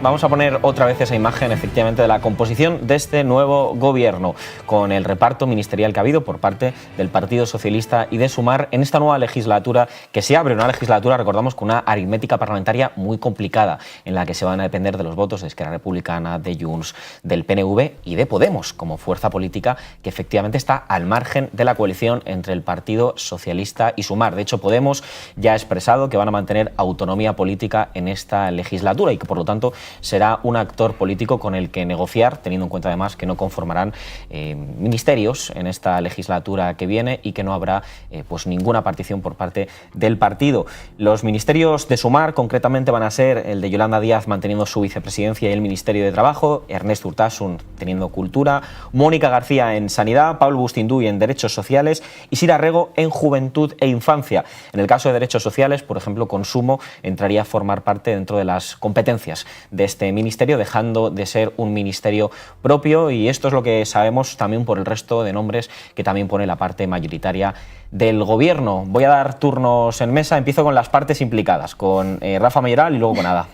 vamos a poner otra vez esa imagen efectivamente de la composición de este nuevo gobierno, con el reparto ministerial que ha habido por parte del Partido Socialista y de Sumar en esta nueva legislatura que se abre, una legislatura, recordamos, con una aritmética parlamentaria muy complicada, en la que se van a depender de los votos de Esquerra Republicana, de Junts, del PNV y de Podemos, como fuerza política que efectivamente está al margen de la coalición entre el Partido Socialista y Sumar. De hecho, Podemos ya ha expresado que van a mantener autonomía política en esta legislatura y que, por lo tanto, será un actor político con el que negociar, teniendo en cuenta además que no conformarán ministerios en esta legislatura que viene y que no habrá pues ninguna partición por parte del partido. Los ministerios de Sumar concretamente van a ser el de Yolanda Díaz manteniendo su vicepresidencia y el Ministerio de Trabajo, Ernest Urtasun teniendo Cultura, Mónica García en Sanidad, Pablo Bustinduy en Derechos Sociales y Sira Rego en Juventud e Infancia. En el caso de Derechos Sociales, por ejemplo, Consumo entraría a formar parte dentro de las competencias de este ministerio, dejando de ser un ministerio propio, y esto es lo que sabemos también por el resto de nombres que también pone la parte mayoritaria del gobierno. Voy a dar turnos en mesa, empiezo con las partes implicadas, con Rafa Mayoral y luego con Ada.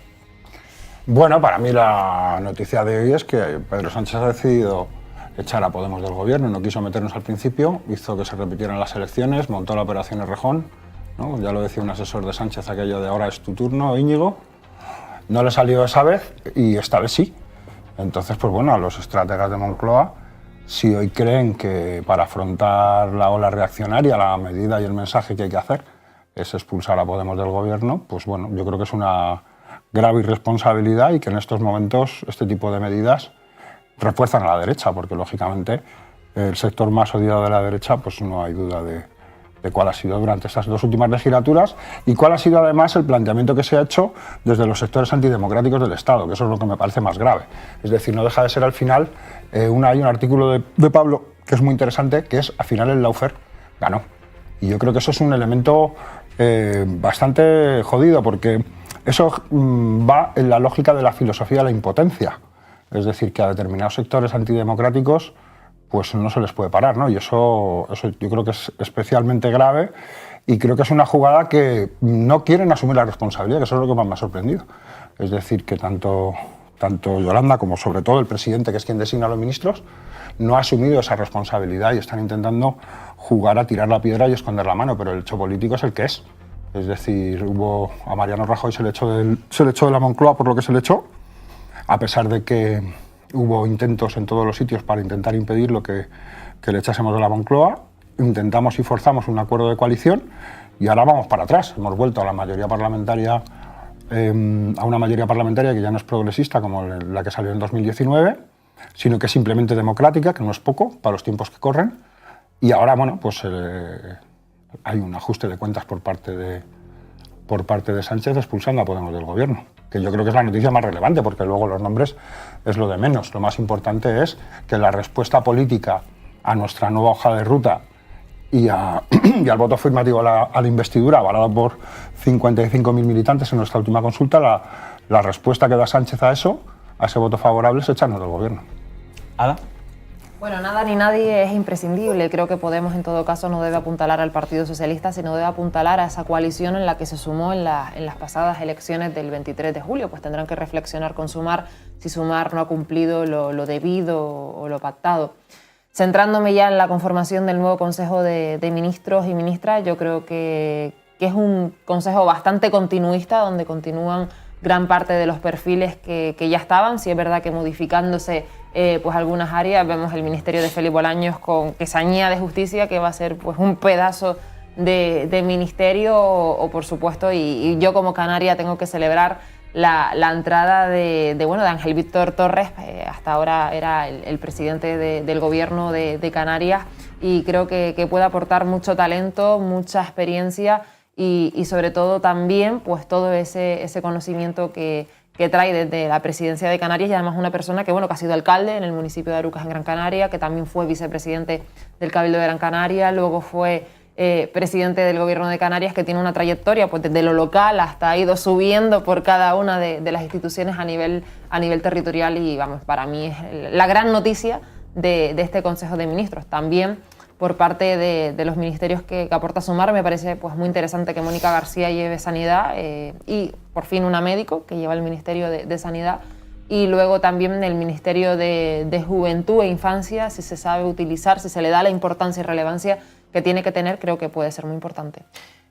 Bueno, para mí la noticia de hoy es que Pedro Sánchez ha decidido echar a Podemos del gobierno, no quiso meternos al principio, hizo que se repitieran las elecciones, montó la operación Errejón, ¿no? Ya lo decía un asesor de Sánchez, aquello de ahora es tu turno, Íñigo. No le salió esa vez y esta vez sí. Entonces, pues bueno, a los estrategas de Moncloa, si hoy creen que para afrontar la ola reaccionaria, la medida y el mensaje que hay que hacer es expulsar a Podemos del gobierno, pues bueno, yo creo que es una grave irresponsabilidad y que en estos momentos este tipo de medidas refuerzan a la derecha, porque lógicamente el sector más odiado de la derecha, pues no hay duda de cuál ha sido durante estas dos últimas legislaturas y cuál ha sido además el planteamiento que se ha hecho desde los sectores antidemocráticos del Estado, que eso es lo que me parece más grave. Es decir, no deja de ser al final, hay un artículo de Pablo que es muy interesante, que es al final el lawfare ganó. Y yo creo que eso es un elemento bastante jodido, porque eso va en la lógica de la filosofía de la impotencia. Es decir, que a determinados sectores antidemocráticos pues no se les puede parar, ¿no? Y eso yo creo que es especialmente grave y creo que es una jugada que no quieren asumir la responsabilidad, que eso es lo que más me ha sorprendido. Es decir, que tanto Yolanda como sobre todo el presidente, que es quien designa a los ministros, no ha asumido esa responsabilidad y están intentando jugar a tirar la piedra y esconder la mano, pero el hecho político es el que es. Es decir, a Mariano Rajoy se le echó de la Moncloa por lo que se le echó, a pesar de que hubo intentos en todos los sitios para intentar impedir que le echásemos de la Moncloa. Intentamos y forzamos un acuerdo de coalición y ahora vamos para atrás. Hemos vuelto a la mayoría parlamentaria, a una mayoría parlamentaria que ya no es progresista como la que salió en 2019, sino que es simplemente democrática, que no es poco para los tiempos que corren. Y ahora, bueno, pues hay un ajuste de cuentas por parte de Sánchez expulsando a Podemos del gobierno, que yo creo que es la noticia más relevante, porque luego los nombres es lo de menos. Lo más importante es que la respuesta política a nuestra nueva hoja de ruta y al voto afirmativo a la investidura, avalado por 55.000 militantes en nuestra última consulta, la respuesta que da Sánchez a eso, a ese voto favorable, es echarnos del gobierno. ¿Ada? Bueno, nada ni nadie es imprescindible. Creo que Podemos, en todo caso, no debe apuntalar al Partido Socialista, sino debe apuntalar a esa coalición en la que se sumó en las pasadas elecciones del 23 de julio. Pues tendrán que reflexionar con Sumar si Sumar no ha cumplido lo debido o lo pactado. Centrándome ya en la conformación del nuevo Consejo de Ministros y Ministras, yo creo que es un consejo bastante continuista, donde continúan gran parte de los perfiles que ya estaban. Sí es verdad que modificándose pues algunas áreas, vemos el Ministerio de Félix Bolaños con que se añade Justicia, que va a ser pues un pedazo de ministerio, o por supuesto, y yo como canaria tengo que celebrar la entrada de Ángel Víctor Torres. Hasta ahora era el presidente del gobierno de Canarias, y creo que puede aportar mucho talento, mucha experiencia y sobre todo también pues todo ese conocimiento que trae desde la presidencia de Canarias, y además una persona que ha sido alcalde en el municipio de Arucas, en Gran Canaria, que también fue vicepresidente del Cabildo de Gran Canaria, luego fue presidente del Gobierno de Canarias, que tiene una trayectoria pues desde lo local hasta ha ido subiendo por cada una de las instituciones a nivel territorial, y vamos, para mí es la gran noticia de este Consejo de Ministros. También por parte de los ministerios que aporta Sumar, me parece pues muy interesante que Mónica García lleve Sanidad y por fin una médico que lleva el Ministerio de Sanidad. y luego también el Ministerio de Juventud e Infancia, si se sabe utilizar, si se le da la importancia y relevancia que tiene que tener, creo que puede ser muy importante.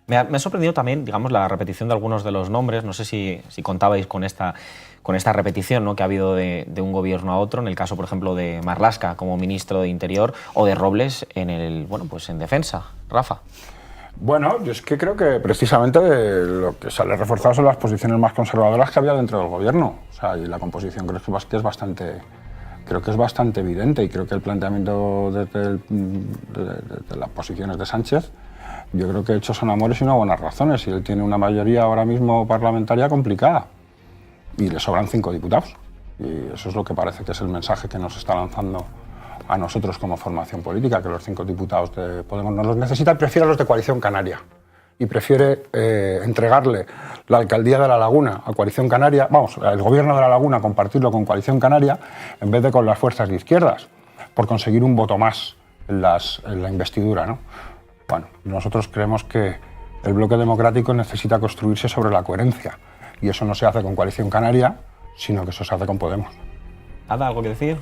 Me ha sorprendido también, digamos, la repetición de algunos de los nombres. No sé si contabais con esta repetición, ¿no?, que ha habido de un gobierno a otro, en el caso, por ejemplo, de Marlaska como ministro de Interior o de Robles en Defensa. Rafa. Bueno, yo es que creo que precisamente lo que sale reforzado son las posiciones más conservadoras que había dentro del gobierno. O sea, y la composición creo que es bastante evidente, y creo que el planteamiento de las posiciones de Sánchez, yo creo que hechos son amores y no buenas razones, y él tiene una mayoría ahora mismo parlamentaria complicada y le sobran 5 diputados, y eso es lo que parece que es el mensaje que nos está lanzando a nosotros como formación política, que los 5 diputados de Podemos no los necesita, y prefiere a los de Coalición Canaria, y prefiere entregarle la alcaldía de La Laguna a Coalición Canaria, el gobierno de La Laguna, compartirlo con Coalición Canaria en vez de con las fuerzas de izquierdas, por conseguir un voto más en la investidura, ¿no? Bueno, nosotros creemos que el bloque democrático necesita construirse sobre la coherencia, y eso no se hace con Coalición Canaria, sino que eso se hace con Podemos. ¿Ada algo que decir?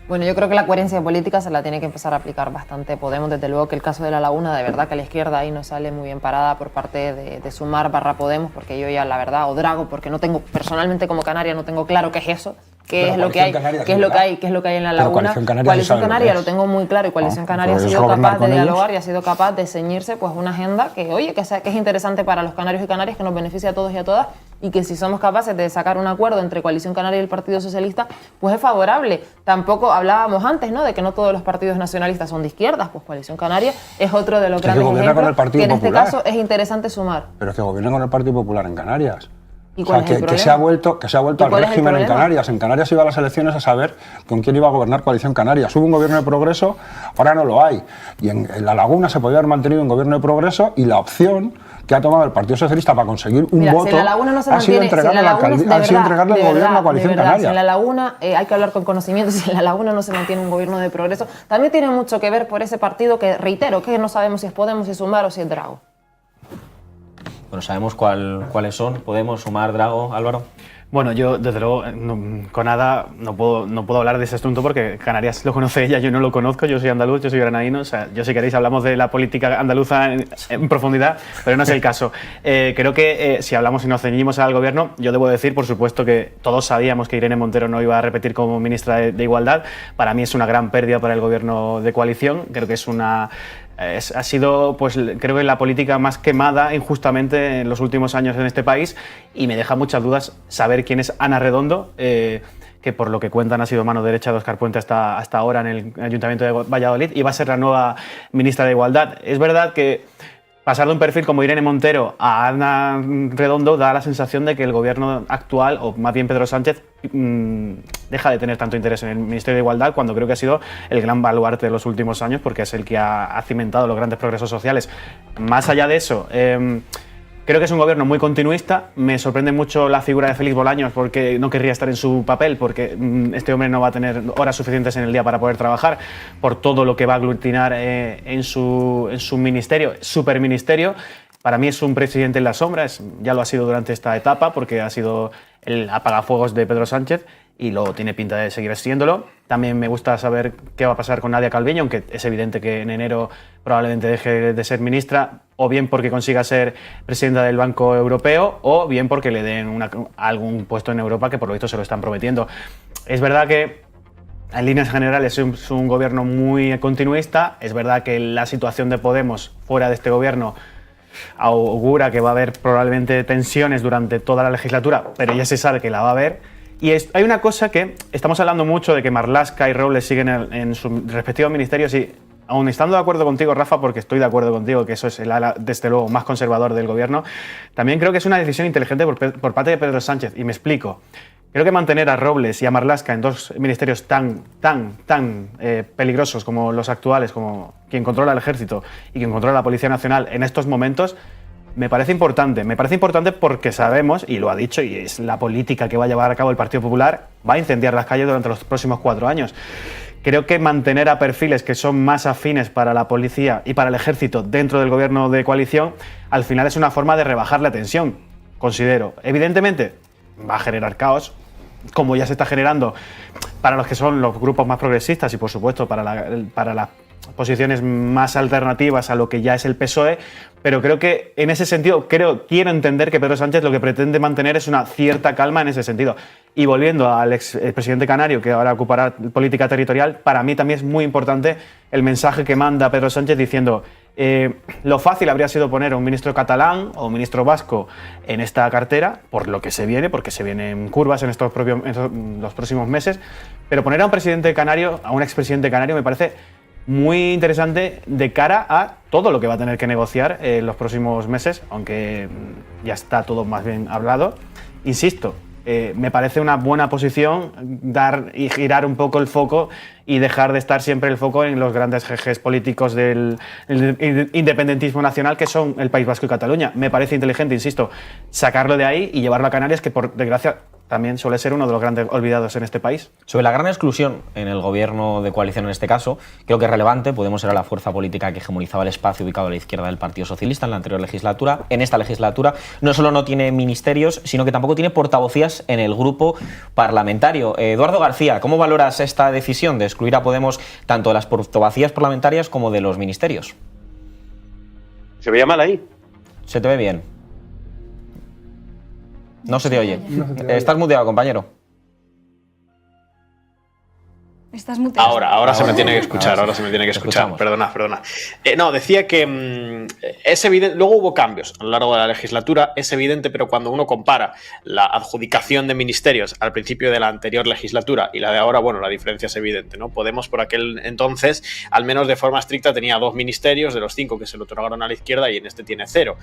Bueno, yo creo que la coherencia política se la tiene que empezar a aplicar bastante Podemos. Desde luego que el caso de La Laguna, de verdad que la izquierda ahí no sale muy bien parada por parte de Sumar / Podemos, porque yo ya, la verdad, o Drago, porque no tengo, personalmente como canaria, no tengo claro qué es eso. ¿Qué es lo que hay en La Laguna? Coalición Canaria lo tengo muy claro, y Coalición Canaria ha sido capaz de dialogar y ha sido capaz de ceñirse pues una agenda que, oye, que es interesante para los canarios y canarias, que nos beneficia a todos y a todas, y que si somos capaces de sacar un acuerdo entre Coalición Canaria y el Partido Socialista, pues es favorable. Tampoco hablábamos antes, ¿no?, de que no todos los partidos nacionalistas son de izquierdas, pues Coalición Canaria es otro de los grandes ejemplos que en este caso es interesante sumar. Pero es que gobierna con el Partido Popular en Canarias. ¿Y cuál es el problema? Que se ha vuelto al régimen en Canarias. En Canarias iba a las elecciones a saber con quién iba a gobernar Coalición Canaria. Hubo un gobierno de progreso, ahora no lo hay. Y en La Laguna se podía haber mantenido un gobierno de progreso, y la opción que ha tomado el Partido Socialista para conseguir un voto ha sido entregarle el gobierno a Coalición Canaria. Si en La Laguna hay que hablar con conocimiento, si en La Laguna no se mantiene un gobierno de progreso, también tiene mucho que ver por ese partido que, reitero, que no sabemos si es Podemos, si es Sumar o si es Drago. Bueno, sabemos cuáles son. ¿Podemos Sumar, Drago, Álvaro? Bueno, yo desde luego con Ada no puedo hablar de ese asunto porque Canarias lo conoce ella, yo no lo conozco, yo soy andaluz, yo soy granadino, o sea, yo si queréis hablamos de la política andaluza en profundidad, pero no es el caso. Creo que si hablamos y nos ceñimos al gobierno, yo debo decir, por supuesto, que todos sabíamos que Irene Montero no iba a repetir como ministra de Igualdad. Para mí es una gran pérdida para el gobierno de coalición, creo que ha sido, pues creo que la política más quemada injustamente en los últimos años en este país, y me deja muchas dudas saber quién es Ana Redondo, que por lo que cuentan ha sido mano derecha de Óscar Puente hasta ahora en el Ayuntamiento de Valladolid, y va a ser la nueva ministra de Igualdad. Es verdad que pasar de un perfil como Irene Montero a Ana Redondo da la sensación de que el gobierno actual, o más bien Pedro Sánchez, deja de tener tanto interés en el Ministerio de Igualdad, cuando creo que ha sido el gran baluarte de los últimos años, porque es el que ha cimentado los grandes progresos sociales. Más allá de eso, creo que es un gobierno muy continuista. Me sorprende mucho la figura de Félix Bolaños, porque no querría estar en su papel, porque este hombre no va a tener horas suficientes en el día para poder trabajar, por todo lo que va a aglutinar en su ministerio, superministerio. Para mí es un presidente en las sombras, ya lo ha sido durante esta etapa, porque ha sido el apagafuegos de Pedro Sánchez, y luego tiene pinta de seguir siéndolo. También me gusta saber qué va a pasar con Nadia Calviño, aunque es evidente que en enero probablemente deje de ser ministra, o bien porque consiga ser presidenta del Banco Europeo, o bien porque le den algún puesto en Europa, que por lo visto se lo están prometiendo. Es verdad que en líneas generales es un gobierno muy continuista. Es verdad que la situación de Podemos fuera de este gobierno augura que va a haber probablemente tensiones durante toda la legislatura, pero ya se sabe que la va a haber. Y hay una cosa que estamos hablando mucho de que Marlaska y Robles siguen en sus respectivos ministerios, y aun estando de acuerdo contigo, Rafa, porque estoy de acuerdo contigo que eso es el ala, desde luego, más conservador del gobierno, también creo que es una decisión inteligente por parte de Pedro Sánchez, y me explico. Creo que mantener a Robles y a Marlaska en dos ministerios tan peligrosos como los actuales, como quien controla el Ejército y quien controla la Policía Nacional en estos momentos, me parece importante. Me parece importante porque sabemos, y lo ha dicho, y es la política que va a llevar a cabo el Partido Popular, va a incendiar las calles durante los próximos 4 años. Creo que mantener a perfiles que son más afines para la policía y para el ejército dentro del gobierno de coalición, al final es una forma de rebajar la tensión, considero. Evidentemente, va a generar caos, como ya se está generando para los que son los grupos más progresistas y, por supuesto, para las posiciones más alternativas a lo que ya es el PSOE, pero creo que en ese sentido, quiero entender que Pedro Sánchez lo que pretende mantener es una cierta calma en ese sentido. Y volviendo al expresidente canario, que ahora ocupará política territorial, para mí también es muy importante el mensaje que manda Pedro Sánchez diciendo lo fácil habría sido poner a un ministro catalán o un ministro vasco en esta cartera, por lo que se viene, porque se vienen curvas en los próximos meses, pero poner a un presidente canario, a un expresidente canario, me parece muy interesante de cara a todo lo que va a tener que negociar en los próximos meses, aunque ya está todo más bien hablado. Insisto, me parece una buena posición dar y girar un poco el foco y dejar de estar siempre el foco en los grandes ejes políticos del independentismo nacional, que son el País Vasco y Cataluña. Me parece inteligente, insisto, sacarlo de ahí y llevarlo a Canarias, que por desgracia también suele ser uno de los grandes olvidados en este país. Sobre la gran exclusión en el gobierno de coalición en este caso, creo que es relevante. Podemos era la fuerza política que hegemonizaba el espacio ubicado a la izquierda del Partido Socialista en la anterior legislatura. En esta legislatura no solo no tiene ministerios, sino que tampoco tiene portavocías en el grupo parlamentario. Eduardo García, ¿cómo valoras esta decisión de excluir a Podemos tanto de las portavocías parlamentarias como de los ministerios? ¿Se veía mal ahí? Se te ve bien. No se te oye. Estás muteado, compañero. Estás muteado. Ahora se me tiene que escuchar, ahora se me tiene que escuchar. Perdona. No, decía que es evidente, luego hubo cambios a lo largo de la legislatura, es evidente, pero cuando uno compara la adjudicación de ministerios al principio de la anterior legislatura y la de ahora, bueno, la diferencia es evidente, ¿no? Podemos por aquel entonces, al menos de forma estricta, tenía 2 ministerios de los 5 que se le otorgaron a la izquierda y en este tiene 0.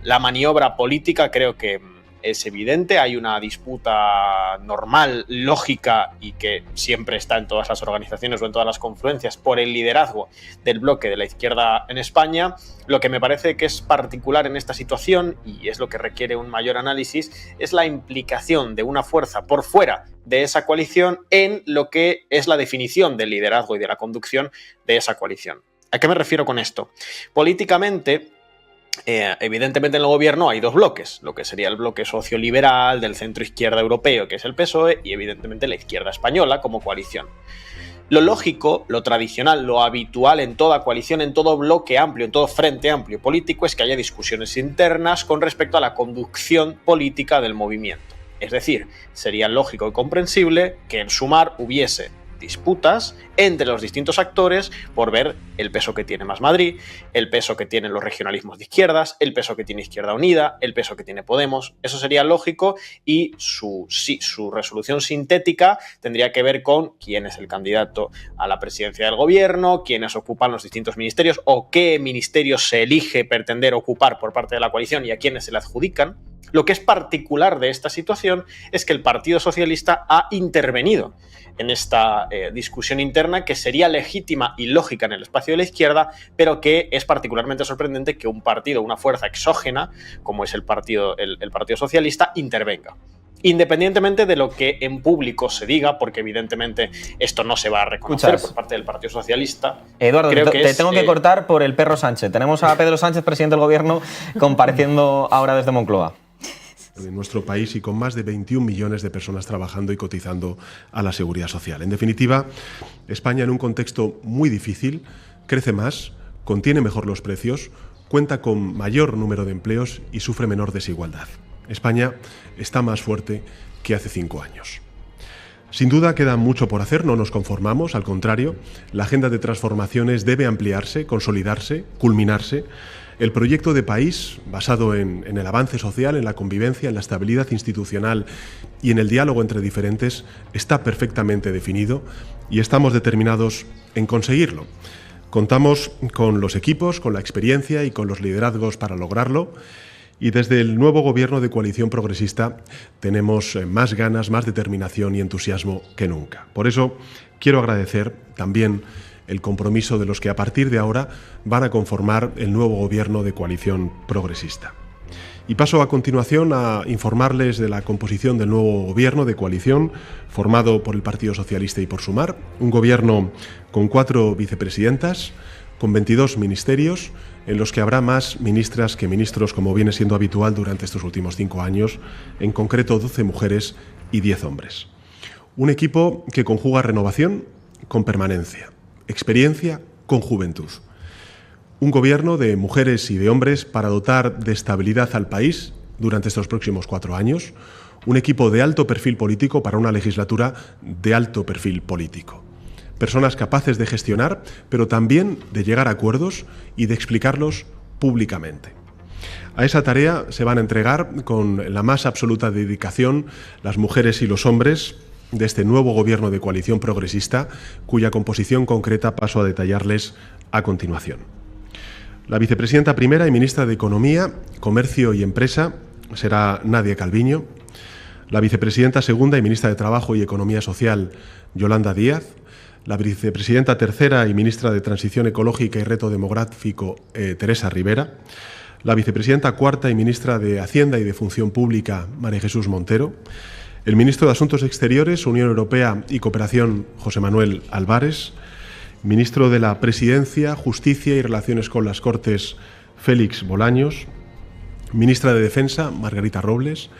La maniobra política creo que es evidente, hay una disputa normal, lógica y que siempre está en todas las organizaciones o en todas las confluencias por el liderazgo del bloque de la izquierda en España. Lo que me parece que es particular en esta situación, y es lo que requiere un mayor análisis, es la implicación de una fuerza por fuera de esa coalición en lo que es la definición del liderazgo y de la conducción de esa coalición. ¿A qué me refiero con esto? Políticamente, evidentemente en el gobierno hay 2 bloques, lo que sería el bloque socioliberal del centro izquierda europeo, que es el PSOE, y evidentemente la izquierda española como coalición. Lo lógico, lo tradicional, lo habitual en toda coalición, en todo bloque amplio, en todo frente amplio político, es que haya discusiones internas con respecto a la conducción política del movimiento. Es decir, sería lógico y comprensible que en Sumar hubiese disputas entre los distintos actores por ver el peso que tiene Más Madrid, el peso que tienen los regionalismos de izquierdas, el peso que tiene Izquierda Unida, el peso que tiene Podemos. Eso sería lógico y su resolución sintética tendría que ver con quién es el candidato a la presidencia del gobierno, quiénes ocupan los distintos ministerios o qué ministerios se elige pretender ocupar por parte de la coalición y a quiénes se le adjudican. Lo que es particular de esta situación es que el Partido Socialista ha intervenido en esta discusión interna que sería legítima y lógica en el espacio de la izquierda, pero que es particularmente sorprendente que un partido, una fuerza exógena, como es el Partido Socialista, intervenga. Independientemente de lo que en público se diga, porque evidentemente esto no se va a reconocer por parte del Partido Socialista. Eduardo, te tengo que cortar por el perro Sánchez. Tenemos a Pedro Sánchez, presidente del Gobierno, compareciendo ahora desde Moncloa. En nuestro país y con más de 21 millones de personas trabajando y cotizando a la seguridad social. En definitiva, España en un contexto muy difícil crece más, contiene mejor los precios, cuenta con mayor número de empleos y sufre menor desigualdad. España está más fuerte que hace 5 años. Sin duda queda mucho por hacer, no nos conformamos, al contrario, la agenda de transformaciones debe ampliarse, consolidarse, culminarse. El proyecto de país, basado en el avance social, en la convivencia, en la estabilidad institucional y en el diálogo entre diferentes, está perfectamente definido y estamos determinados en conseguirlo. Contamos con los equipos, con la experiencia y con los liderazgos para lograrlo. Y desde el nuevo gobierno de coalición progresista tenemos más ganas, más determinación y entusiasmo que nunca. Por eso quiero agradecer también el compromiso de los que a partir de ahora van a conformar el nuevo gobierno de coalición progresista. Y paso a continuación a informarles de la composición del nuevo gobierno de coalición formado por el Partido Socialista y por Sumar, un gobierno con 4 vicepresidentas, con 22 ministerios, en los que habrá más ministras que ministros, como viene siendo habitual durante estos últimos 5 años, en concreto 12 mujeres y 10 hombres. Un equipo que conjuga renovación con permanencia, experiencia con juventud. Un gobierno de mujeres y de hombres para dotar de estabilidad al país durante estos próximos 4 años. Un equipo de alto perfil político para una legislatura de alto perfil político. Personas capaces de gestionar, pero también de llegar a acuerdos y de explicarlos públicamente. A esa tarea se van a entregar con la más absoluta dedicación las mujeres y los hombres de este nuevo gobierno de coalición progresista, cuya composición concreta paso a detallarles a continuación. La vicepresidenta primera y ministra de Economía, Comercio y Empresa será Nadia Calviño. La vicepresidenta segunda y ministra de Trabajo y Economía Social, Yolanda Díaz. La vicepresidenta tercera y ministra de Transición Ecológica y Reto Demográfico, Teresa Rivera. La vicepresidenta cuarta y ministra de Hacienda y de Función Pública, María Jesús Montero. El ministro de Asuntos Exteriores, Unión Europea y Cooperación, José Manuel Álvarez. Ministro de la Presidencia, Justicia y Relaciones con las Cortes, Félix Bolaños. Ministra de Defensa, Margarita Robles.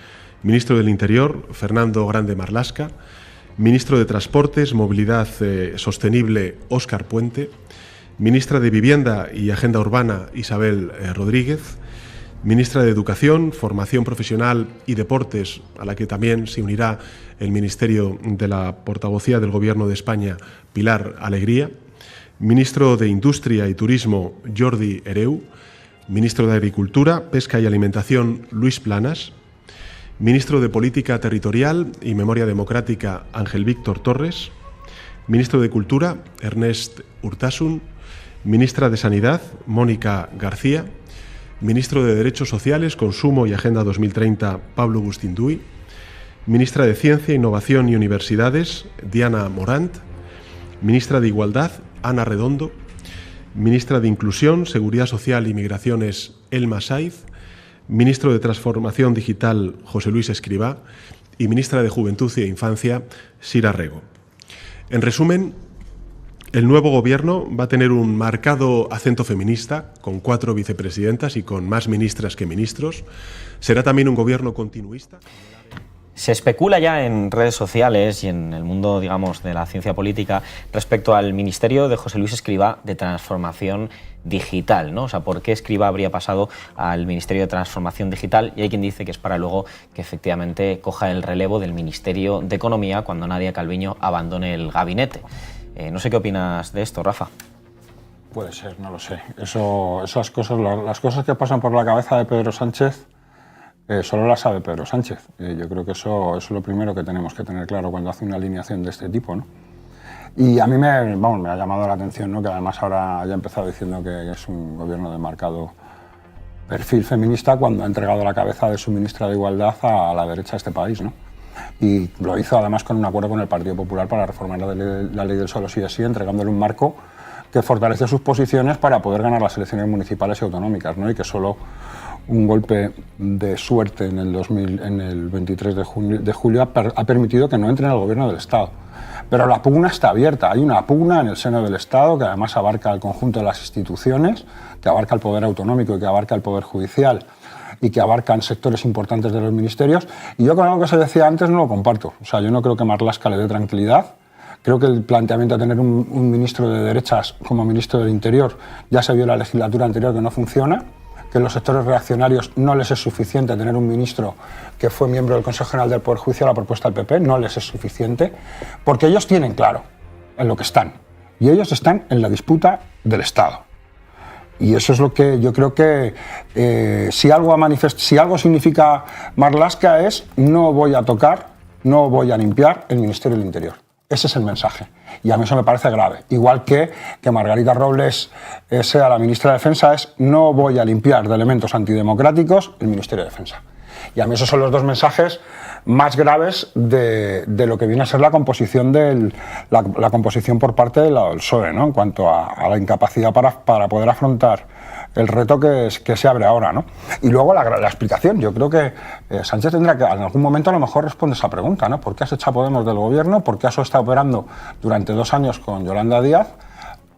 Ministro del Interior, Fernando Grande Marlaska. Ministro de Transportes, Movilidad Sostenible, Óscar Puente. Ministra de Vivienda y Agenda Urbana, Isabel Rodríguez. Ministra de Educación, Formación Profesional y Deportes, a la que también se unirá el Ministerio de la Portavocía del Gobierno de España, Pilar Alegría. Ministro de Industria y Turismo, Jordi Hereu. Ministro de Agricultura, Pesca y Alimentación, Luis Planas. Ministro de Política Territorial y Memoria Democrática, Ángel Víctor Torres. Ministro de Cultura, Ernest Urtasun. Ministra de Sanidad, Mónica García. Ministro de Derechos Sociales, Consumo y Agenda 2030, Pablo Bustinduy. Ministra de Ciencia, Innovación y Universidades, Diana Morant. Ministra de Igualdad, Ana Redondo. Ministra de Inclusión, Seguridad Social y Migraciones, Elma Saiz. Ministro de Transformación Digital, José Luis Escrivá. Y Ministra de Juventud e Infancia, Sira Rego. En resumen, el nuevo gobierno va a tener un marcado acento feminista, con 4 vicepresidentas y con más ministras que ministros. Será también un gobierno continuista. Se especula ya en redes sociales y en el mundo, digamos, de la ciencia política respecto al ministerio de José Luis Escrivá de Transformación Digital, ¿no? O sea, ¿por qué Escrivá habría pasado al Ministerio de Transformación Digital? Y hay quien dice que es para luego que efectivamente coja el relevo del Ministerio de Economía cuando Nadia Calviño abandone el gabinete. No sé qué opinas de esto, Rafa. Puede ser, no lo sé. Esas cosas, las cosas que pasan por la cabeza de Pedro Sánchez, solo las sabe Pedro Sánchez. Yo creo que eso es lo primero que tenemos que tener claro cuando hace una alineación de este tipo, ¿no? Y a mí me ha llamado la atención, ¿no?, que además ahora haya empezado diciendo que es un gobierno de marcado perfil feminista cuando ha entregado la cabeza de su ministra de Igualdad a la derecha de este país, ¿no? Y lo hizo además con un acuerdo con el Partido Popular para reformar la ley del solo sí es sí, entregándole un marco que fortalece sus posiciones para poder ganar las elecciones municipales y autonómicas, ¿no? Y que solo un golpe de suerte en el 23 de julio ha permitido que no entre en el gobierno del Estado. Pero la pugna está abierta, hay una pugna en el seno del Estado que además abarca el conjunto de las instituciones, que abarca el poder autonómico y que abarca el poder judicial y que abarcan sectores importantes de los ministerios. Y yo con algo que se decía antes no lo comparto. O sea, yo no creo que Marlaska le dé tranquilidad. Creo que el planteamiento de tener un ministro de derechas como ministro del Interior ya se vio en la legislatura anterior que no funciona, que en los sectores reaccionarios no les es suficiente tener un ministro que fue miembro del Consejo General del Poder Judicial a la propuesta del PP, no les es suficiente, porque ellos tienen claro en lo que están, y ellos están en la disputa del Estado. Y eso es lo que yo creo que si algo significa Marlaska es no voy a tocar, no voy a limpiar el Ministerio del Interior. Ese es el mensaje. Y a mí eso me parece grave. Igual que Margarita Robles sea la ministra de Defensa, es no voy a limpiar de elementos antidemocráticos el Ministerio de Defensa. Y a mí esos son los dos mensajes más graves de lo que viene a ser la composición la composición por parte del PSOE, ¿no?, en cuanto a la incapacidad para poder afrontar el reto que se abre ahora, ¿no? Y luego la explicación. Yo creo que Sánchez tendrá que en algún momento a lo mejor responder esa pregunta, ¿no? ¿Por qué has echado a Podemos del gobierno? ¿Por qué has estado operando durante 2 años con Yolanda Díaz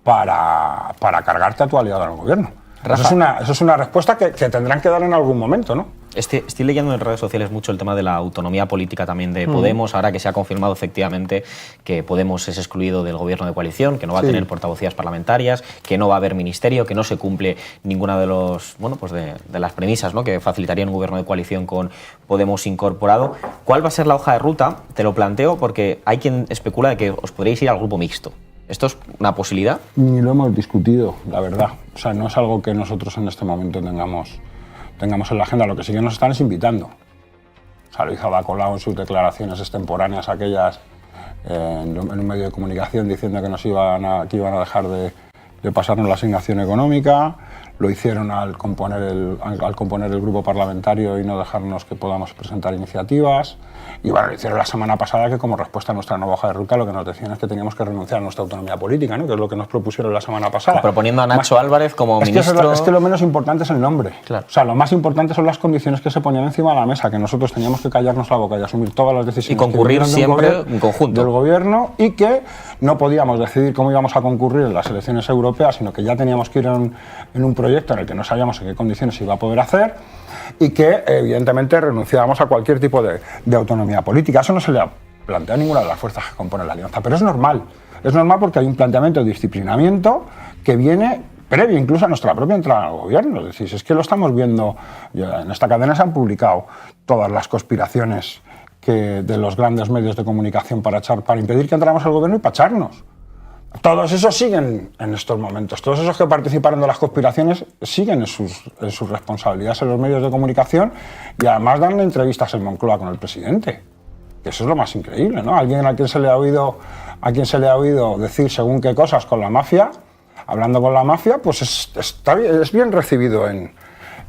para cargarte a tu aliado en el gobierno? Rafa, eso es una respuesta que tendrán que dar en algún momento, ¿no? Estoy leyendo en redes sociales mucho el tema de la autonomía política también de Podemos, ahora que se ha confirmado efectivamente que Podemos es excluido del gobierno de coalición, que no va a tener portavocías parlamentarias, que no va a haber ministerio, que no se cumple ninguna de los de las premisas, ¿no?, que facilitarían un gobierno de coalición con Podemos incorporado. ¿Cuál va a ser la hoja de ruta? Te lo planteo porque hay quien especula de que os podréis ir al grupo mixto. ¿Esto es una posibilidad? Ni lo hemos discutido, la verdad. O sea, no es algo que nosotros en este momento tengamos en la agenda. Lo que sí que nos están es invitando. O sea, lo hizo Ada Colau en sus declaraciones extemporáneas, aquellas en un medio de comunicación, diciendo que iban a dejar de pasarnos la asignación económica. Lo hicieron al componer el grupo parlamentario y no dejarnos que podamos presentar iniciativas. Y bueno, lo hicieron la semana pasada, que como respuesta a nuestra nueva hoja de ruta lo que nos decían es que teníamos que renunciar a nuestra autonomía política, ¿no?, que es lo que nos propusieron la semana pasada. Proponiendo a Nacho Álvarez como ministro... Es que lo menos importante es el nombre. Claro. O sea, lo más importante son las condiciones que se ponían encima de la mesa, que nosotros teníamos que callarnos la boca y asumir todas las decisiones. Y concurrir siempre en conjunto. Del gobierno, y que no podíamos decidir cómo íbamos a concurrir en las elecciones europeas, sino que ya teníamos que ir en un proyecto en el que no sabíamos en qué condiciones se iba a poder hacer, y que evidentemente renunciábamos a cualquier tipo de autonomía política. Eso no se le ha planteado a ninguna de las fuerzas que componen la alianza, pero es normal porque hay un planteamiento de disciplinamiento que viene previo incluso a nuestra propia entrada al gobierno. Es decir, es que lo estamos viendo, en esta cadena se han publicado todas las conspiraciones de los grandes medios de comunicación para impedir que entráramos al gobierno y para echarnos. Todos esos siguen en estos momentos, todos esos que participaron de las conspiraciones siguen en sus responsabilidades en los medios de comunicación, y además dan entrevistas en Moncloa con el presidente, que eso es lo más increíble, ¿no? Alguien a quien se le ha oído decir según qué cosas con la mafia, hablando con la mafia, pues es bien recibido en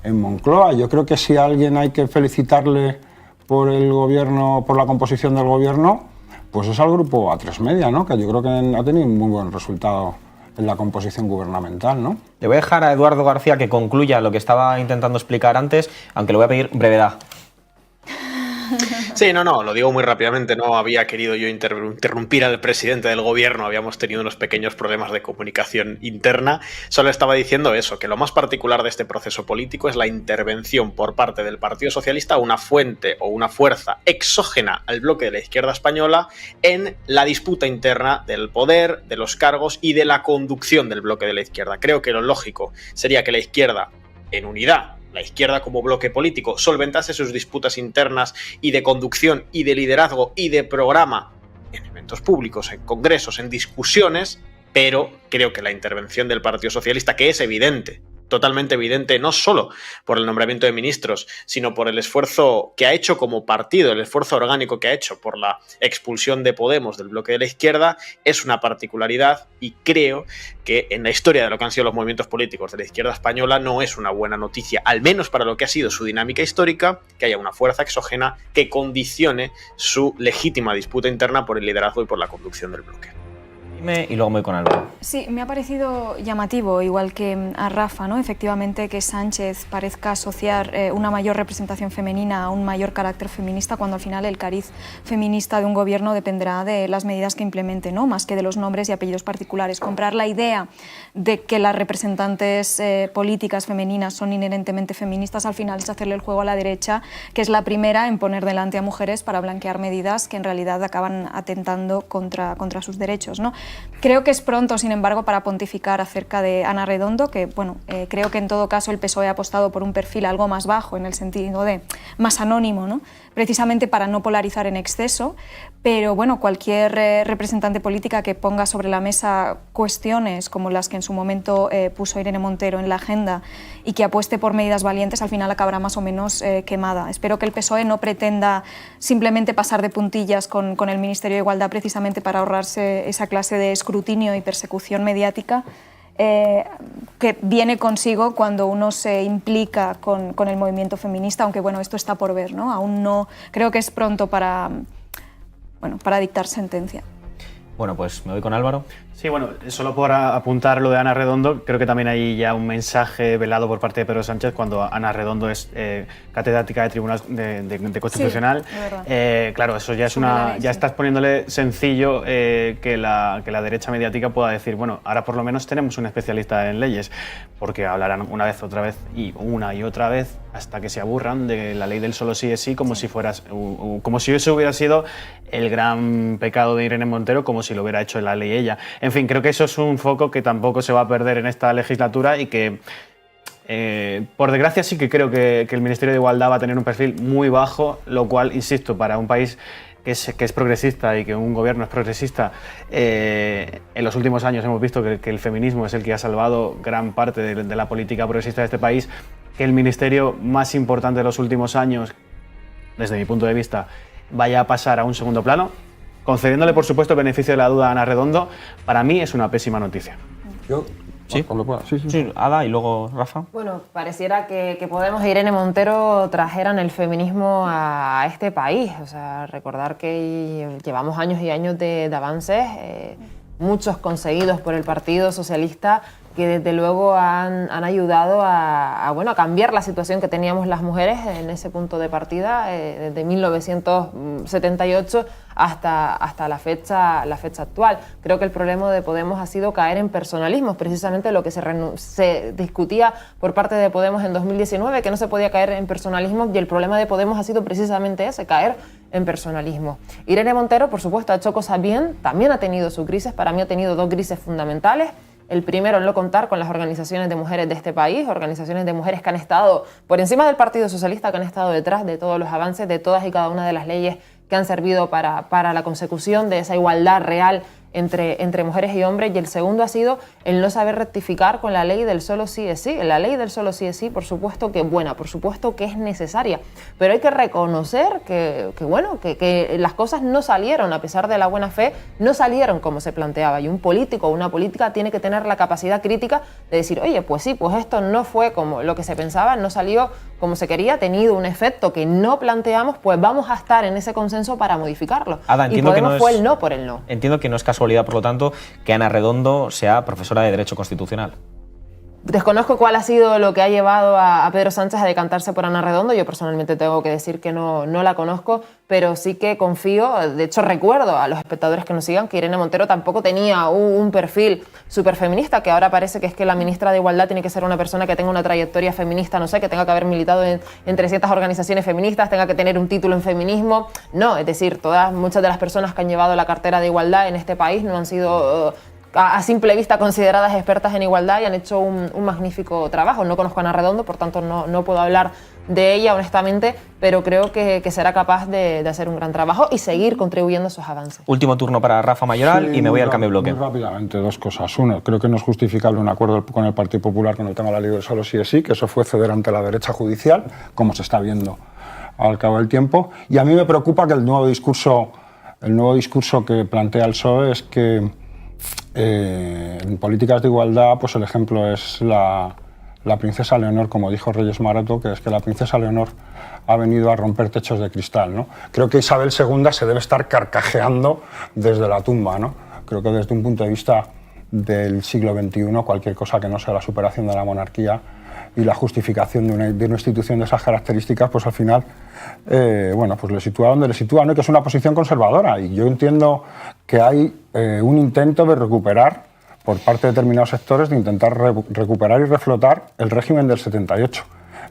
Moncloa. Yo creo que si a alguien hay que felicitarle por el gobierno, por la composición del gobierno, pues es al grupo A3 Media, ¿no?, que yo creo que ha tenido un muy buen resultado en la composición gubernamental, ¿no? Le voy a dejar a Eduardo García que concluya lo que estaba intentando explicar antes, aunque le voy a pedir brevedad. Sí, no, lo digo muy rápidamente. No había querido yo interrumpir al presidente del gobierno, habíamos tenido unos pequeños problemas de comunicación interna. Solo estaba diciendo eso, que lo más particular de este proceso político es la intervención por parte del Partido Socialista, una fuente o una fuerza exógena al bloque de la izquierda española, en la disputa interna del poder, de los cargos y de la conducción del bloque de la izquierda. Creo que lo lógico sería que la izquierda, en unidad, la izquierda como bloque político, solventase sus disputas internas y de conducción y de liderazgo y de programa en eventos públicos, en congresos, en discusiones, pero creo que la intervención del Partido Socialista, que es evidente, totalmente evidente, no solo por el nombramiento de ministros, sino por el esfuerzo que ha hecho como partido, el esfuerzo orgánico que ha hecho por la expulsión de Podemos del bloque de la izquierda, es una particularidad, y creo que en la historia de lo que han sido los movimientos políticos de la izquierda española no es una buena noticia, al menos para lo que ha sido su dinámica histórica, que haya una fuerza exógena que condicione su legítima disputa interna por el liderazgo y por la conducción del bloque. Y luego me voy con Álvaro. Sí, me ha parecido llamativo, igual que a Rafa, ¿no?, efectivamente, que Sánchez parezca asociar una mayor representación femenina a un mayor carácter feminista, cuando al final el cariz feminista de un gobierno dependerá de las medidas que implemente, ¿no?, más que de los nombres y apellidos particulares. Comprar la idea de que las representantes políticas femeninas son inherentemente feministas, al final es hacerle el juego a la derecha, que es la primera en poner delante a mujeres para blanquear medidas que en realidad acaban atentando contra sus derechos, ¿no? Creo que es pronto, sin embargo, para pontificar acerca de Ana Redondo, que creo que en todo caso el PSOE ha apostado por un perfil algo más bajo, en el sentido de más anónimo, ¿no?, precisamente para no polarizar en exceso, pero bueno, cualquier representante política que ponga sobre la mesa cuestiones como las que en su momento puso Irene Montero en la agenda y que apueste por medidas valientes, al final acabará más o menos quemada. Espero que el PSOE no pretenda simplemente pasar de puntillas con el Ministerio de Igualdad, precisamente para ahorrarse esa clase de escrutinio y persecución mediática que viene consigo cuando uno se implica con el movimiento feminista, aunque bueno, esto está por ver, ¿no? Aún no, creo que es pronto para dictar sentencia. Bueno, pues me voy con Álvaro. Sí, bueno, solo por apuntar lo de Ana Redondo, creo que también hay ya un mensaje velado por parte de Pedro Sánchez cuando Ana Redondo es catedrática de Tribunal de Constitucional. Sí, claro, eso ya es ya estás poniéndole sencillo que la derecha mediática pueda decir, bueno, ahora por lo menos tenemos un especialista en leyes, porque hablarán una vez, otra vez y una y otra vez hasta que se aburran de la ley del solo sí es sí, como si eso hubiera sido el gran pecado de Irene Montero, como si lo hubiera hecho la ley ella. En fin, creo que eso es un foco que tampoco se va a perder en esta legislatura y que, por desgracia, sí que creo que el Ministerio de Igualdad va a tener un perfil muy bajo, lo cual, insisto, para un país que es progresista y que un gobierno es progresista, en los últimos años hemos visto que el feminismo es el que ha salvado gran parte de la política progresista de este país, que el ministerio más importante de los últimos años, desde mi punto de vista, vaya a pasar a un segundo plano, concediéndole, por supuesto, el beneficio de la duda a Ana Redondo, para mí es una pésima noticia. Sí, Ada y luego Rafa. Bueno, pareciera que Podemos e Irene Montero trajeran el feminismo a este país. O sea, recordar que llevamos años y años de avances, muchos conseguidos por el Partido Socialista, que desde luego han ayudado a cambiar la situación que teníamos las mujeres en ese punto de partida, desde 1978 hasta la fecha actual. Creo que el problema de Podemos ha sido caer en personalismos, precisamente lo que se discutía por parte de Podemos en 2019, que no se podía caer en personalismos, y el problema de Podemos ha sido precisamente ese, caer en personalismo. Irene Montero, por supuesto, ha hecho cosas bien, también ha tenido su crisis, para mí ha tenido dos crisis fundamentales. El primero en no contar con las organizaciones de mujeres de este país, organizaciones de mujeres que han estado por encima del Partido Socialista, que han estado detrás de todos los avances, de todas y cada una de las leyes que han servido para la consecución de esa igualdad real entre mujeres y hombres. Y el segundo ha sido el no saber rectificar con la ley del solo sí es sí. La ley del solo sí es sí, por supuesto que es buena, por supuesto que es necesaria, pero hay que reconocer que las cosas no salieron, a pesar de la buena fe, no salieron como se planteaba. Y un político o una política tiene que tener la capacidad crítica de decir, oye, pues sí, pues esto no fue como lo que se pensaba, no salió como se quería, ha tenido un efecto que no planteamos, pues vamos a estar en ese consenso para modificarlo. Ada, y Podemos fue el no por el no. Entiendo que no es casualidad, por lo tanto, que Ana Redondo sea profesora de Derecho Constitucional. Desconozco cuál ha sido lo que ha llevado a Pedro Sánchez a decantarse por Ana Redondo. Yo personalmente tengo que decir que no la conozco, pero sí que confío, de hecho recuerdo a los espectadores que nos sigan que Irene Montero tampoco tenía un perfil súper feminista, que ahora parece que es que la ministra de Igualdad tiene que ser una persona que tenga una trayectoria feminista, no sé, que tenga que haber militado en 300 organizaciones feministas, tenga que tener un título en feminismo. No, es decir, muchas de las personas que han llevado la cartera de igualdad en este país no han sido a simple vista consideradas expertas en igualdad y han hecho un magnífico trabajo. No conozco a Ana Redondo, por tanto no puedo hablar de ella honestamente, pero creo que será capaz de hacer un gran trabajo y seguir contribuyendo a esos avances. Último turno para Rafa Mayoral y me voy al cambio de bloque. Muy rápidamente, dos cosas. Uno, creo que no es justificable un acuerdo con el Partido Popular con el tema de la ley del solo sí es sí, que eso fue ceder ante la derecha judicial, como se está viendo al cabo del tiempo. Y a mí me preocupa que el nuevo discurso que plantea el PSOE es que en políticas de igualdad, pues el ejemplo es la princesa Leonor, como dijo Reyes Maroto, que es que la princesa Leonor ha venido a romper techos de cristal, ¿no? Creo que Isabel II se debe estar carcajeando desde la tumba, ¿no? Creo que desde un punto de vista del siglo XXI, cualquier cosa que no sea la superación de la monarquía y la justificación de una institución de esas características, pues al final, pues le sitúa donde le sitúa, ¿no? Que es una posición conservadora. Y yo entiendo que hay un intento de recuperar, por parte de determinados sectores, de intentar recuperar y reflotar el régimen del 78.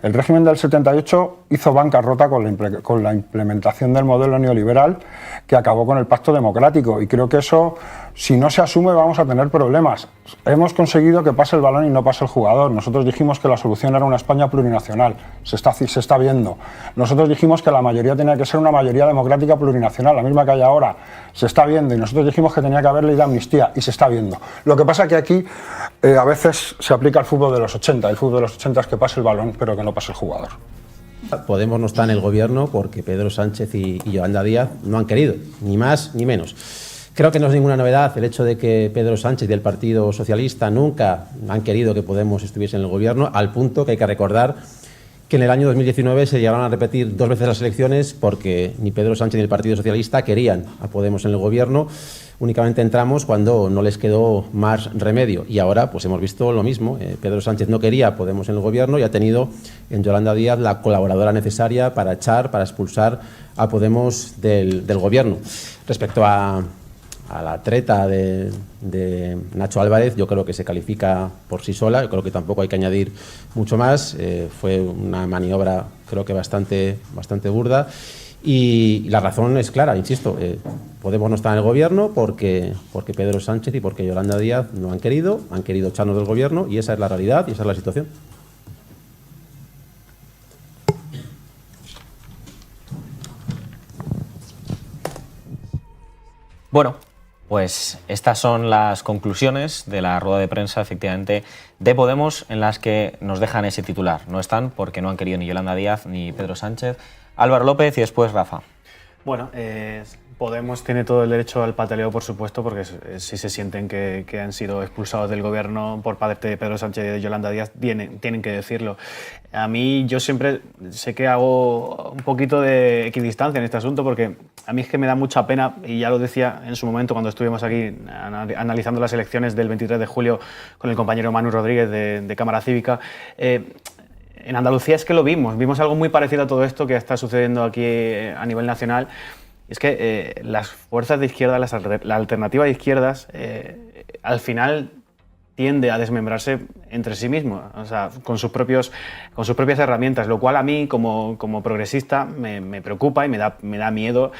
El régimen del 78 hizo bancarrota con la implementación del modelo neoliberal que acabó con el pacto democrático, y creo que eso, si no se asume, vamos a tener problemas. Hemos conseguido que pase el balón y no pase el jugador. Nosotros dijimos que la solución era una España plurinacional, se está viendo. Nosotros dijimos que la mayoría tenía que ser una mayoría democrática plurinacional, la misma que hay ahora, se está viendo. Y nosotros dijimos que tenía que haber ley de amnistía, y se está viendo. Lo que pasa es que aquí a veces se aplica el fútbol de los 80. El fútbol de los 80 es que pase el balón, pero que no pase el jugador. Podemos no estar en el gobierno porque Pedro Sánchez y Yolanda Díaz no han querido, ni más ni menos. Creo que no es ninguna novedad el hecho de que Pedro Sánchez y el Partido Socialista nunca han querido que Podemos estuviese en el gobierno, al punto que hay que recordar que en el año 2019 se llegaron a repetir 2 veces las elecciones porque ni Pedro Sánchez ni el Partido Socialista querían a Podemos en el gobierno. únicamente entramos cuando no les quedó más remedio. Y ahora pues hemos visto lo mismo. Pedro Sánchez no quería a Podemos en el gobierno y ha tenido en Yolanda Díaz la colaboradora necesaria para expulsar a Podemos del gobierno. Respecto a la treta de Nacho Álvarez, yo creo que se califica por sí sola, yo creo que tampoco hay que añadir mucho más. Fue una maniobra, creo que bastante burda. Y la razón es clara, insisto, Podemos no está en el gobierno porque Pedro Sánchez y porque Yolanda Díaz no han querido echarnos del gobierno, y esa es la realidad y esa es la situación. Bueno, pues estas son las conclusiones de la rueda de prensa, efectivamente, de Podemos, en las que nos dejan ese titular. No están porque no han querido ni Yolanda Díaz ni Pedro Sánchez. Álvaro López y después Rafa. Bueno, Podemos tiene todo el derecho al pataleo, por supuesto, porque si se sienten que han sido expulsados del gobierno por parte de Pedro Sánchez y de Yolanda Díaz, tienen que decirlo. A mí, yo siempre sé que hago un poquito de equidistancia en este asunto, porque a mí es que me da mucha pena, y ya lo decía en su momento cuando estuvimos aquí analizando las elecciones del 23 de julio con el compañero Manu Rodríguez de Cámara Cívica. En Andalucía es que lo vimos algo muy parecido a todo esto que está sucediendo aquí a nivel nacional. Es que las fuerzas de izquierda, la alternativa de izquierdas, al final tiende a desmembrarse entre sí mismo, o sea, con sus propias herramientas, lo cual a mí como progresista me preocupa y me da miedo,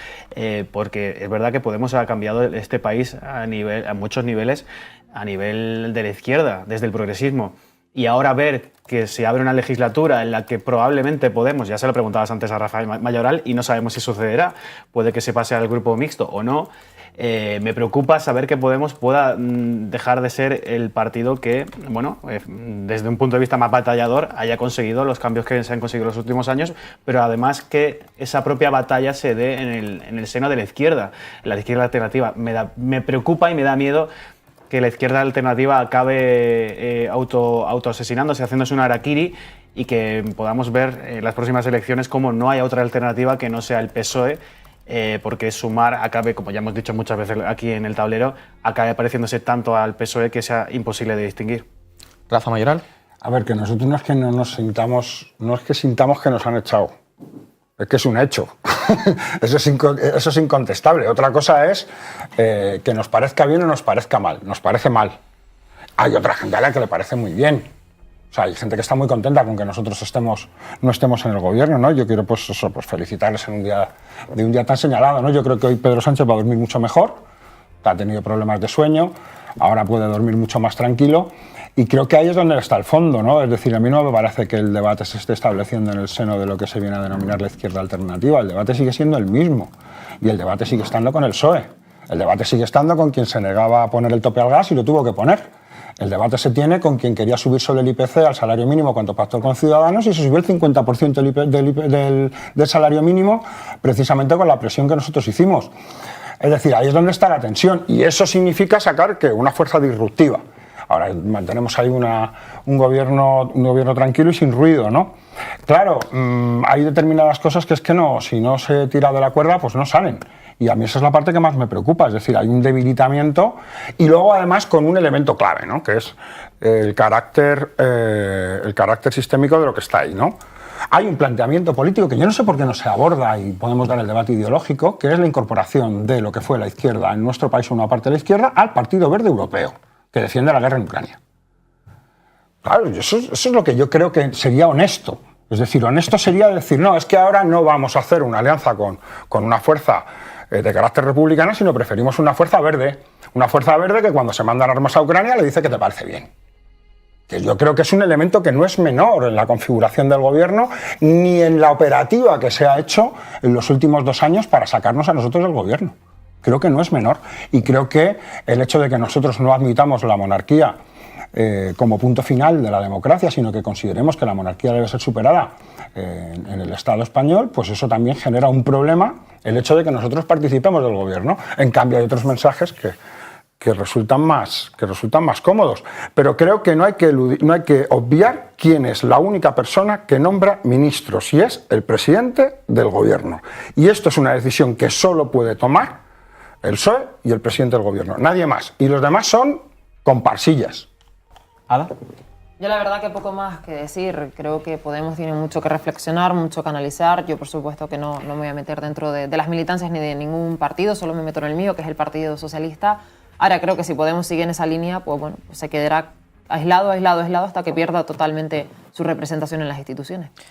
porque es verdad que Podemos ha cambiado este país a muchos niveles, a nivel de la izquierda, desde el progresismo. Y ahora ver que se abre una legislatura en la que probablemente Podemos, ya se lo preguntabas antes a Rafael Mayoral, y no sabemos si sucederá, puede que se pase al grupo mixto o no, me preocupa saber que Podemos pueda dejar de ser el partido que, bueno, desde un punto de vista más batallador, haya conseguido los cambios que se han conseguido en los últimos años, pero además que esa propia batalla se dé en el seno de la izquierda alternativa. Me preocupa y me da miedo que la izquierda alternativa acabe autoasesinándose, haciéndose un harakiri, y que podamos ver en las próximas elecciones como no hay otra alternativa que no sea el PSOE, porque Sumar acabe, como ya hemos dicho muchas veces aquí en el tablero, acabe pareciéndose tanto al PSOE que sea imposible de distinguir. Rafa Mayoral. A ver, que nosotros no es que sintamos que nos han echado. Es que es un hecho. Eso es incontestable. Otra cosa es que nos parezca bien o nos parezca mal. Nos parece mal. Hay otra gente a la que le parece muy bien. O sea, hay gente que está muy contenta con que nosotros no estemos en el gobierno, ¿no? Yo quiero pues felicitarles en un día tan señalado, ¿no? Yo creo que hoy Pedro Sánchez va a dormir mucho mejor. Ha tenido problemas de sueño. Ahora puede dormir mucho más tranquilo. Y creo que ahí es donde está el fondo, ¿no? Es decir, a mí no me parece que el debate se esté estableciendo en el seno de lo que se viene a denominar la izquierda alternativa. El debate sigue siendo el mismo. Y el debate sigue estando con el PSOE. El debate sigue estando con quien se negaba a poner el tope al gas y lo tuvo que poner. El debate se tiene con quien quería subir solo el IPC al salario mínimo cuando pactó con Ciudadanos, y se subió el 50% del salario mínimo precisamente con la presión que nosotros hicimos. Es decir, ahí es donde está la tensión, y eso significa sacar que una fuerza disruptiva. Ahora mantenemos ahí un gobierno tranquilo y sin ruido, ¿no? Claro, hay determinadas cosas que es que no, si no se tira de la cuerda, pues no salen. Y a mí esa es la parte que más me preocupa, es decir, hay un debilitamiento, y luego además con un elemento clave, ¿no? Que es el carácter sistémico de lo que está ahí, ¿no? Hay un planteamiento político que yo no sé por qué no se aborda, y podemos dar el debate ideológico, que es la incorporación de lo que fue la izquierda en nuestro país, una parte de la izquierda, al Partido Verde Europeo, que defiende la guerra en Ucrania. Claro, eso es lo que yo creo que sería honesto. Es decir, honesto sería decir, no, es que ahora no vamos a hacer una alianza con una fuerza de carácter republicana, sino preferimos una fuerza verde que cuando se mandan armas a Ucrania le dice que te parece bien. Que yo creo que es un elemento que no es menor en la configuración del gobierno ni en la operativa que se ha hecho en los últimos 2 años para sacarnos a nosotros del gobierno. Creo que no es menor, y creo que el hecho de que nosotros no admitamos la monarquía como punto final de la democracia, sino que consideremos que la monarquía debe ser superada en el Estado español, pues eso también genera un problema, el hecho de que nosotros participemos del gobierno. En cambio hay otros mensajes que resultan más cómodos. Pero creo que no hay que obviar quién es la única persona que nombra ministros, y es el presidente del gobierno. Y esto es una decisión que solo puede tomar el PSOE y el presidente del gobierno, nadie más. Y los demás son comparsillas. ¿Ada? Yo la verdad que poco más que decir. Creo que Podemos tiene mucho que reflexionar, mucho que analizar. Yo por supuesto que no me voy a meter dentro de las militancias ni de ningún partido, solo me meto en el mío, que es el Partido Socialista. Ahora creo que si Podemos sigue en esa línea, pues bueno, se quedará aislado hasta que pierda totalmente su representación en las instituciones.